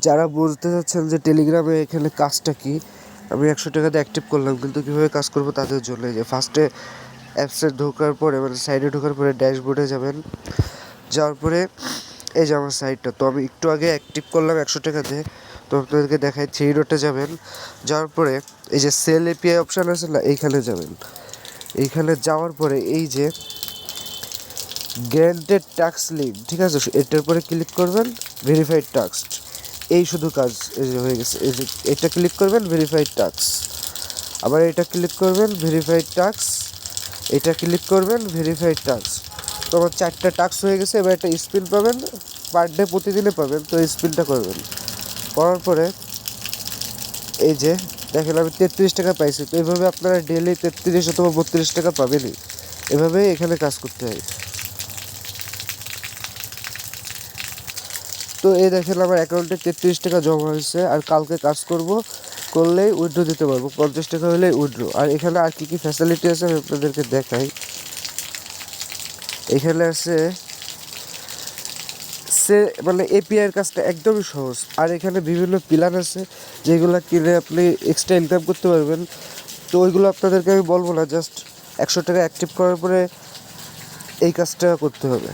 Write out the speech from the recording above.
যারা বুঝতে চাচ্ছেন যে টেলিগ্রামে এখানে কাজটা কি, আমি 100 টাকাতে অ্যাক্টিভ করলাম, কিন্তু কীভাবে কাজ করবো তাদের জন্য যে ফার্স্টে অ্যাপসে ঢোকার পরে মানে সাইডে ঢোকার পরে ড্যাশবোর্ডে যাবেন। যাওয়ার পরে এই যে আমার সাইটটা, তো আমি একটু আগে অ্যাক্টিভ করলাম 100 টাকাতে। তো আপনাদেরকে দেখাই, 3 ডটে যাবেন, যাওয়ার পরে এই যে সেল এপিআই অপশান আছে না, এইখানে যাবেন। এইখানে যাওয়ার পরে এই যে গ্র্যান্টেড টাস্ক লিড, ঠিক আছে, এটার পরে ক্লিক করবেন, ভেরিফাইড টাস্ক। এই শুধু কাজ এই যে হয়ে গেছে। এই যে এটা ক্লিক করবেন, ভেরিফাইড টাস্ক, আবার এটা ক্লিক করবেন, ভেরিফাইড টাস্ক, এটা ক্লিক করবেন, ভেরিফাইড টাস্ক। তো আমার 4টা টাস্ক হয়ে গেছে। এবার একটা স্পিন পাবেন, পার ডে প্রতিদিনে পাবেন, তো স্পিনটা করবেন। করার পরে এই যে দেখেন আমি 33 টাকা পাইছি। তো এইভাবে আপনারা ডেলি 33 অথবা 32 টাকা পাবেনই। এভাবেই এখানে কাজ করতে হয়। তো এই দেখেন আমার অ্যাকাউন্টে 33 টাকা জমা হয়েছে। আর কালকে কাজ করলেই উইথড্র দিতে পারবো, 50 টাকা হলেই উইথড্র। আর এখানে আর কী কী ফ্যাসিলিটি আছে আমি আপনাদেরকে দেখাই। এখানে আছে মানে এপিআইয়ের কাজটা একদমই সহজ। আর এখানে বিভিন্ন প্ল্যান আছে যেগুলো কিনে আপনি এক্সট্রা ইনকাম করতে পারবেন। তো ওইগুলো আপনাদেরকে আমি বলবো না, জাস্ট 100 টাকা অ্যাক্টিভ করার পরে এই কাজটা করতে হবে।